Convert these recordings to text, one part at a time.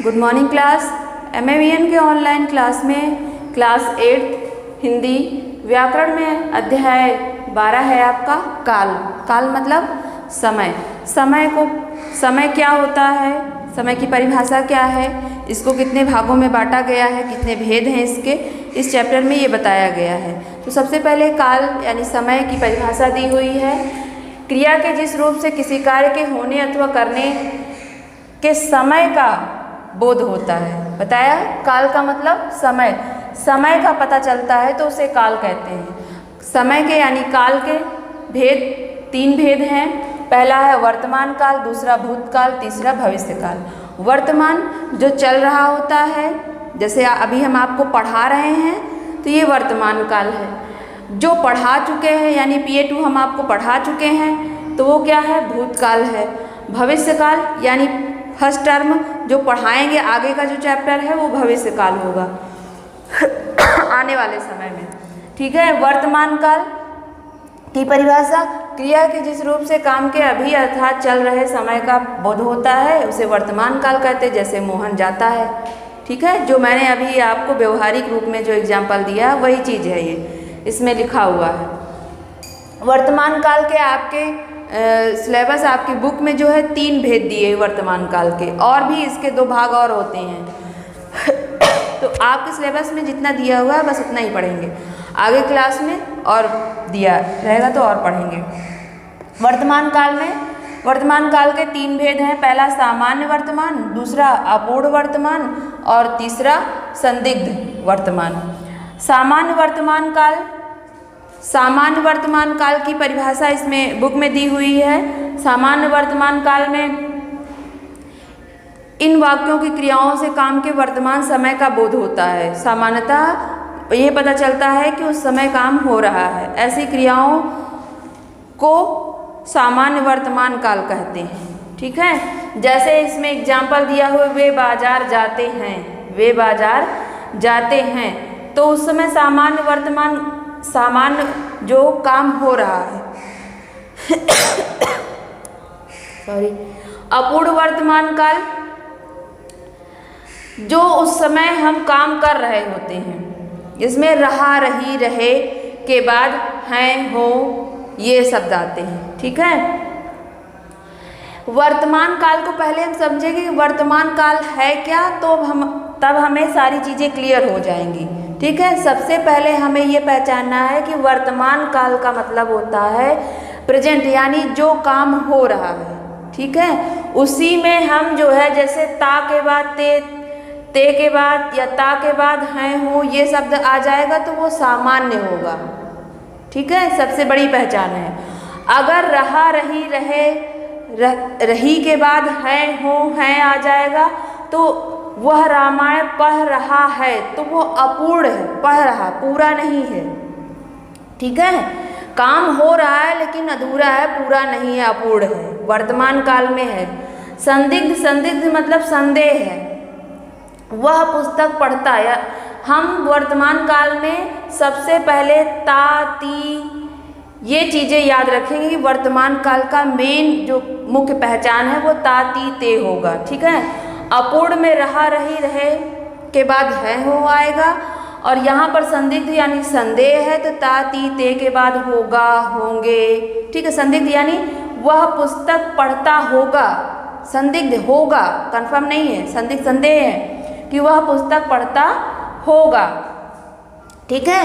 Good morning class. MAVN के online class में class 8 Hindi व्याकरण में अध्याय 12 है आपका काल। काल मतलब समय। समय क्या होता है, समय की परिभाषा क्या है, इसको कितने भागों में बांटा गया है, कितने भेद हैं इसके, इस चैप्टर में ये बताया गया है। तो सबसे पहले काल यानी समय की परिभाषा दी हुई है। क्रिया के जिस रूप से किसी कार्य के होने अथवा करने के समय का बोध होता है। बताया काल का मतलब समय, समय का पता चलता है तो उसे काल कहते हैं। समय के यानी काल के भेद 3 भेद हैं। पहला है वर्तमान काल, दूसरा भूतकाल, तीसरा भविष्य काल। वर्तमान जो चल रहा होता है, जैसे अभी हम आपको पढ़ा रहे हैं तो ये वर्तमान काल है। जो पढ़ा चुके हैं यानी PA2 हम आपको पढ़ा चुके हैं तो वो क्या है, भूतकाल है। भविष्य काल यानी फर्स्ट टर्म जो पढ़ाएंगे आगे का जो चैप्टर है वो भविष्य काल होगा आने वाले समय में। ठीक है। वर्तमान काल की परिभाषा क्रिया के जिस रूप से काम के अभी अर्थात चल रहे समय का बोध होता है उसे वर्तमान काल कहते हैं। जैसे मोहन जाता है, ठीक है, जो मैंने अभी आपको व्यवहारिक रूप में जो एग्जाम्पल दिया वही चीज़ है, ये इसमें लिखा हुआ है। वर्तमान काल के आपके सिलेबस आपकी बुक में जो है 3 भेद दिए वर्तमान काल के, और भी इसके 2 भाग और होते हैं तो आपके सिलेबस में जितना दिया हुआ है बस उतना ही पढ़ेंगे। आगे क्लास में और दिया रहेगा तो और पढ़ेंगे। वर्तमान काल के 3 भेद हैं। पहला सामान्य वर्तमान, दूसरा अपूर्ण वर्तमान और तीसरा संदिग्ध वर्तमान। सामान्य वर्तमान काल की परिभाषा इसमें बुक में दी हुई है। सामान्य वर्तमान काल में इन वाक्यों की क्रियाओं से काम के वर्तमान समय का बोध होता है। सामान्यतः ये पता चलता है कि उस समय काम हो रहा है। ऐसी क्रियाओं को सामान्य वर्तमान काल कहते हैं। ठीक है। जैसे इसमें एग्जाम्पल दिया हुआ, वे बाजार जाते हैं, तो उस समय सामान्य जो काम हो रहा है सॉरी। अपूर्ण वर्तमान काल जो उस समय हम काम कर रहे होते हैं, इसमें रहा, रही, रहे के बाद हैं, हो ये शब्द आते हैं। ठीक है। वर्तमान काल को पहले हम समझेंगे कि वर्तमान काल है क्या, तो तब हमें सारी चीज़ें क्लियर हो जाएंगी। ठीक है। सबसे पहले हमें ये पहचानना है कि वर्तमान काल का मतलब होता है प्रेजेंट, यानी जो काम हो रहा है। ठीक है। उसी में हम जो है जैसे ता के बाद ते के बाद या ता के बाद हैं, हो ये शब्द आ जाएगा तो वो सामान्य होगा। ठीक है। सबसे बड़ी पहचान है। अगर रहा, रही, रही के बाद है, हो, हैं आ जाएगा तो वह रामायण पढ़ रहा है तो वो अपूर्ण है, पढ़ रहा, पूरा नहीं है। ठीक है। काम हो रहा है लेकिन अधूरा है, पूरा नहीं है, अपूर्ण है, वर्तमान काल में है। संदिग्ध मतलब संदेह है। वह पुस्तक पढ़ता है। हम वर्तमान काल में सबसे पहले ता, ती ये चीज़ें याद रखेंगे कि वर्तमान काल का मेन जो मुख्य पहचान है वो ता, ती, ते होगा। ठीक है। अपूर्ण में रहा, रही, रहे के बाद है, हो आएगा, और यहाँ पर संदिग्ध यानी संदेह है तो ता, ती, ते के बाद होगा, होंगे। ठीक है। संदिग्ध यानी वह पुस्तक पढ़ता होगा, संदिग्ध होगा, कंफर्म नहीं है, संदिग्ध संदेह है कि वह पुस्तक पढ़ता होगा। ठीक है।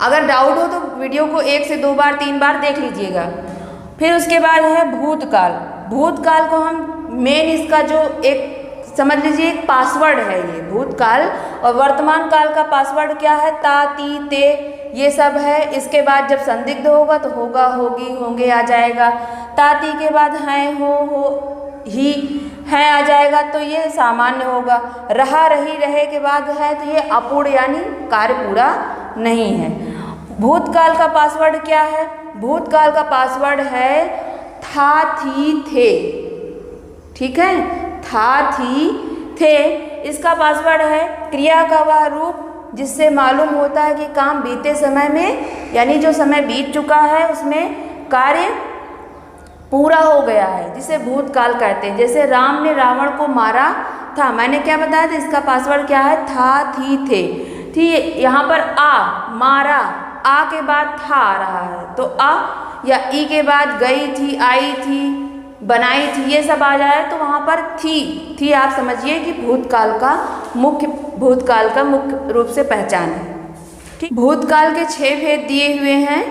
अगर डाउट हो तो वीडियो को 1 से 2 बार 3 बार देख लीजिएगा। फिर उसके बाद है भूतकाल। भूतकाल को हम मेन इसका जो एक समझ लीजिए एक पासवर्ड है ये भूतकाल, और वर्तमान काल का पासवर्ड क्या है, ता, ती, ते ये सब है। इसके बाद जब संदिग्ध होगा तो होगा, होगी, होंगे आ जाएगा। ता, ती के बाद हैं, हो, ही, है आ जाएगा तो ये सामान्य होगा। रहा, रही, रहे के बाद है तो ये अपूर्ण यानी कार्य पूरा नहीं है। भूतकाल का पासवर्ड क्या है? भूतकाल का पासवर्ड है था, थी, थे। ठीक है। था, थी, थे इसका पासवर्ड है। क्रिया का वह रूप जिससे मालूम होता है कि काम बीते समय में यानी जो समय बीत चुका है उसमें कार्य पूरा हो गया है, जिसे भूतकाल कहते हैं। जैसे राम ने रावण को मारा था, मैंने क्या बताया था, इसका पासवर्ड क्या है, था थी थे। ठीक, यहाँ पर आ, मारा, आ के बाद था आ रहा है, तो आ या ई के बाद गई थी, आई थी, बनाई थी, ये सब आ जाए तो वहाँ पर थी आप समझिए कि भूतकाल का मुख्य रूप से पहचान है। ठीक, भूतकाल के 6 भेद दिए हुए हैं,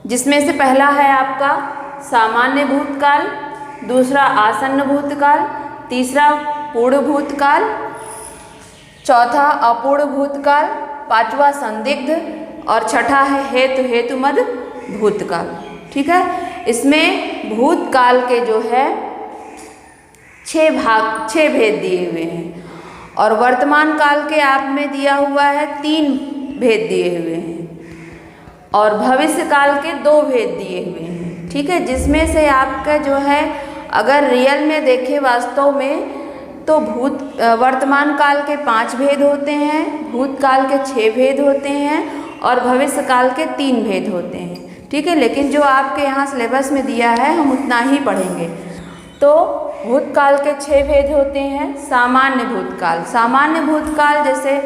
जिसमें से पहला है आपका सामान्य भूतकाल, दूसरा आसन्न भूतकाल, तीसरा पूर्ण भूतकाल, चौथा अपूर्ण भूतकाल, पांचवा संदिग्ध और छठा है हेतुमद भूतकाल। ठीक है, इसमें भूतकाल के जो है 6 भेद दिए हुए हैं और वर्तमान काल के आप में दिया हुआ है 3 भेद दिए हुए हैं और भविष्य काल के 2 भेद दिए हुए हैं। ठीक है, जिसमें से आपका जो है अगर रियल में देखें वास्तव में तो वर्तमान काल के 5 भेद होते हैं, भूतकाल के 6 भेद होते हैं और भविष्य काल के 3 भेद होते हैं। ठीक है, लेकिन जो आपके यहाँ सिलेबस में दिया है हम उतना ही पढ़ेंगे। तो भूतकाल के 6 भेद होते हैं। सामान्य भूतकाल जैसे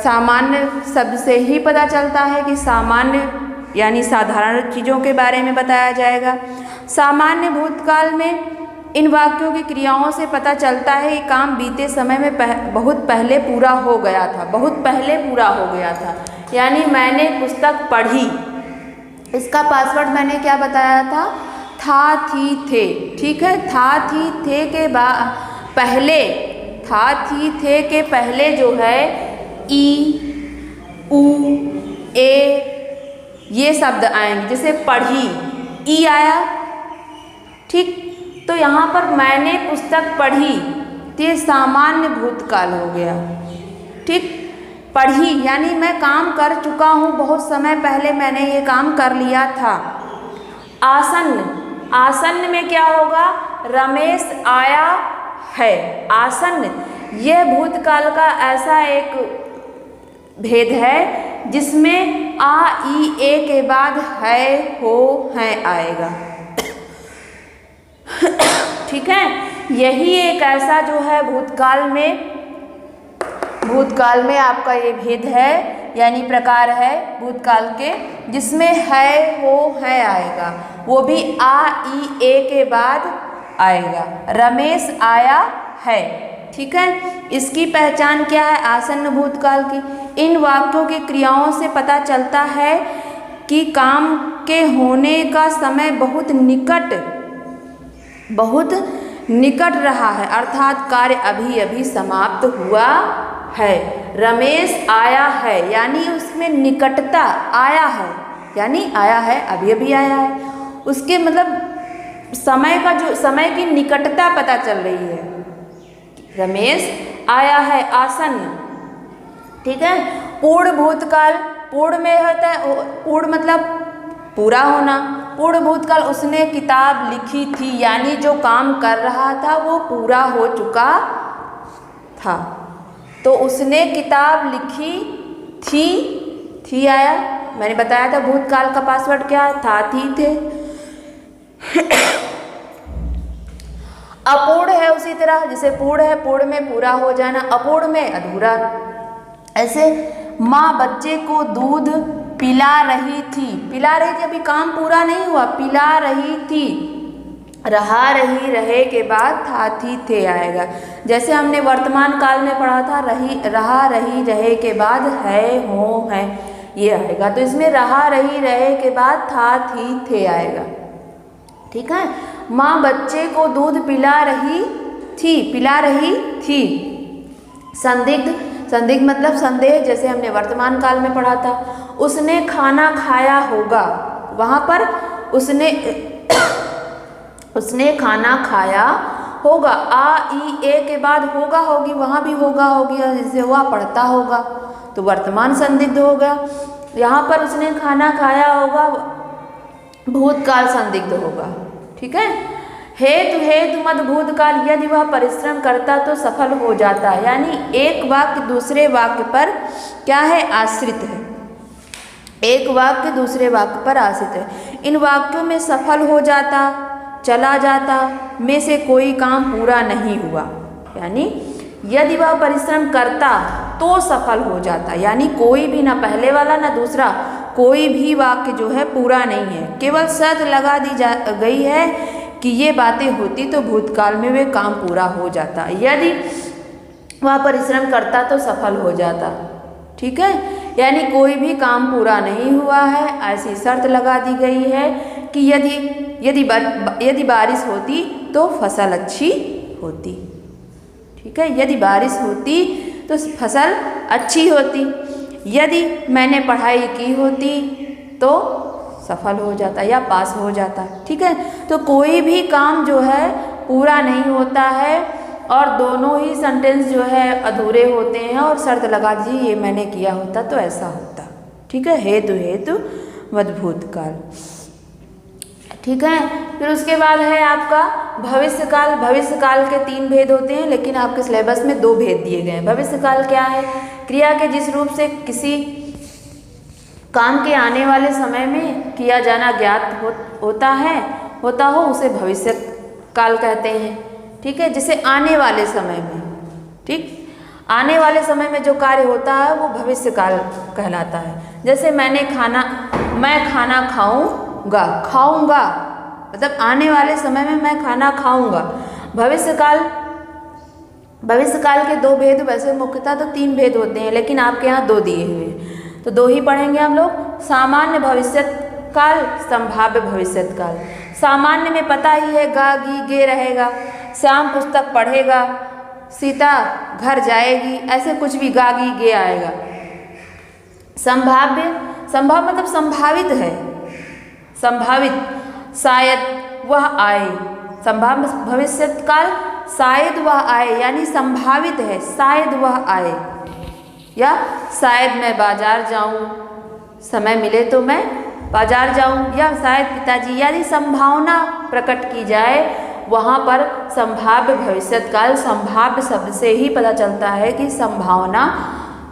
सामान्य शब्द से ही पता चलता है कि सामान्य यानी साधारण चीज़ों के बारे में बताया जाएगा। सामान्य भूतकाल में इन वाक्यों की क्रियाओं से पता चलता है कि काम बीते समय में बहुत पहले पूरा हो गया था, यानी मैंने पुस्तक पढ़ी। इसका पासवर्ड मैंने क्या बताया था थी थे। ठीक है, था थी थे के पहले, था थी थे के पहले जो है ई, उ, ए ये शब्द आएंगे। जैसे पढ़ी, ई आया। ठीक, तो यहाँ पर मैंने पुस्तक पढ़ी, तो ये सामान्य भूतकाल हो गया। ठीक, पढ़ी यानी मैं काम कर चुका हूँ, बहुत समय पहले मैंने ये काम कर लिया था। आसन्न में क्या होगा, रमेश आया है। आसन्न यह भूतकाल का ऐसा एक भेद है जिसमें आ, ई, ए के बाद है, हो, है आएगा। ठीक है, यही एक ऐसा जो है भूतकाल में आपका ये भेद है यानी प्रकार है भूतकाल के, जिसमें है, हो, है आएगा, वो भी आ, ई, ए के बाद आएगा। रमेश आया है। ठीक है, इसकी पहचान क्या है आसन्न भूतकाल की। इन वाक्यों की क्रियाओं से पता चलता है कि काम के होने का समय बहुत निकट रहा है, अर्थात कार्य अभी अभी समाप्त हुआ है। रमेश आया है यानी उसमें निकटता, आया है यानी आया है, अभी अभी आया है, उसके मतलब समय की निकटता पता चल रही है। रमेश आया है, आसन्न। ठीक है, पूर्ण भूतकाल, पूर्ण में होता है, पूर्ण मतलब पूरा होना। पूर्ण भूतकाल उसने किताब लिखी थी यानी जो काम कर रहा था वो पूरा हो चुका था, तो उसने किताब लिखी थी आया। मैंने बताया था भूतकाल का पासवर्ड क्या था, थी थे। अपूर्ण है उसी तरह, जैसे पूर्ण है, पूर्ण में पूरा हो जाना, अपूर्ण में अधूरा। ऐसे माँ बच्चे को दूध पिला रही थी, अभी काम पूरा नहीं हुआ, पिला रही थी। रहा, रही, रहे के बाद था, थी, थे आएगा। जैसे हमने वर्तमान काल में पढ़ा था रहा, रही, रहे के बाद है, हो, है ये आएगा, तो इसमें रहा, रही, रहे के बाद था, थी, थे आएगा। ठीक है, माँ बच्चे को दूध पिला रही थी। संदिग्ध मतलब संदेह, जैसे हमने वर्तमान काल में पढ़ा था। उसने खाना खाया होगा, वहाँ पर उसने खाना खाया होगा। आ, ई, ए के बाद होगा, होगी, वहाँ भी होगा, होगी, जैसे हुआ पढ़ता होगा, तो वर्तमान संदिग्ध हो गया। यहाँ पर उसने खाना खाया होगा, भूतकाल संदिग्ध होगा। ठीक है, हेतु मद भूतकाल, यदि वह परिश्रम करता तो सफल हो जाता, यानी एक वाक्य दूसरे वाक्य पर क्या है, आश्रित है। एक वाक्य दूसरे वाक्य पर आश्रित है। इन वाक्यों में सफल हो जाता, चला जाता में से कोई काम पूरा नहीं हुआ। यानी यदि वह परिश्रम करता तो सफल हो जाता, यानी कोई भी, ना पहले वाला ना दूसरा, कोई भी वाक्य जो है पूरा नहीं है। केवल शर्त लगा दी गई है कि ये बातें होती तो भूतकाल में वे काम पूरा हो जाता। यदि वह परिश्रम करता तो सफल हो जाता। ठीक है, यानी कोई भी काम पूरा नहीं हुआ है, ऐसी शर्त लगा दी गई है कि यदि बारिश होती तो फसल अच्छी होती। ठीक है, यदि बारिश होती तो फसल अच्छी होती। यदि मैंने पढ़ाई की होती तो सफल हो जाता या पास हो जाता। ठीक है, तो कोई भी काम जो है पूरा नहीं होता है और दोनों ही सेंटेंस जो है अधूरे होते हैं और शर्त लगा दी ये मैंने किया होता तो ऐसा होता। ठीक है, हेतु मध्भूतकाल। ठीक है, फिर उसके बाद है आपका भविष्यकाल। भविष्यकाल के 3 भेद होते हैं, लेकिन आपके सिलेबस में 2 भेद दिए गए हैं। भविष्यकाल क्या है? क्रिया के जिस रूप से किसी काम के आने वाले समय में किया जाना ज्ञात होता हो उसे भविष्यकाल कहते हैं। ठीक है, जिसे आने वाले समय में, ठीक, आने वाले समय में जो कार्य होता है वो भविष्यकाल कहलाता है। जैसे मैं खाना खाऊंगा मतलब आने वाले समय में मैं खाना खाऊंगा। भविष्यकाल के 2 भेद, वैसे मुख्यतः तो 3 भेद होते हैं, लेकिन आपके यहाँ 2 दिए हुए हैं तो 2 ही पढ़ेंगे हम लोग। सामान्य भविष्यकाल, संभाव्य भविष्यकाल। सामान्य में पता ही है गा गी गे रहेगा, श्याम पुस्तक पढ़ेगा, सीता घर जाएगी, ऐसे कुछ भी गा गी गे आएगा। संभाव्य मतलब संभावित है, संभावित, शायद वह आए। संभाव्य भविष्यकाल शायद वह आए, यानी संभावित है शायद वह आए, या शायद मैं बाजार जाऊं, समय मिले तो मैं बाजार जाऊं, या शायद पिताजी, यानी संभावना प्रकट की जाए। वहाँ पर संभाव्य भविष्यकाल, संभाव्य शब्द से ही पता चलता है कि संभावना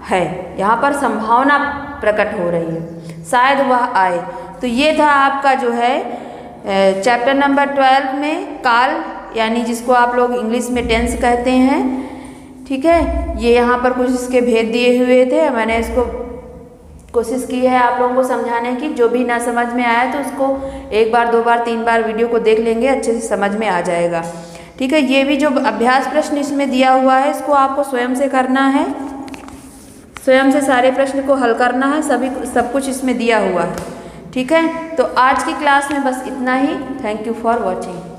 है, यहाँ पर संभावना प्रकट हो रही है, शायद वह आए। तो ये था आपका जो है चैप्टर नंबर 12 में काल, यानी जिसको आप लोग इंग्लिश में टेंस कहते हैं। ठीक है, ये यहाँ पर कुछ इसके भेद दिए हुए थे, मैंने इसको कोशिश की है आप लोगों को समझाने की। जो भी ना समझ में आया तो उसको 1 बार 2 बार 3 बार वीडियो को देख लेंगे, अच्छे से समझ में आ जाएगा। ठीक है, ये भी जो अभ्यास प्रश्न इसमें दिया हुआ है इसको आपको स्वयं से करना है, स्वयं से सारे प्रश्न को हल करना है, सब कुछ इसमें दिया हुआ है। ठीक है, तो आज की क्लास में बस इतना ही। Thank you for watching.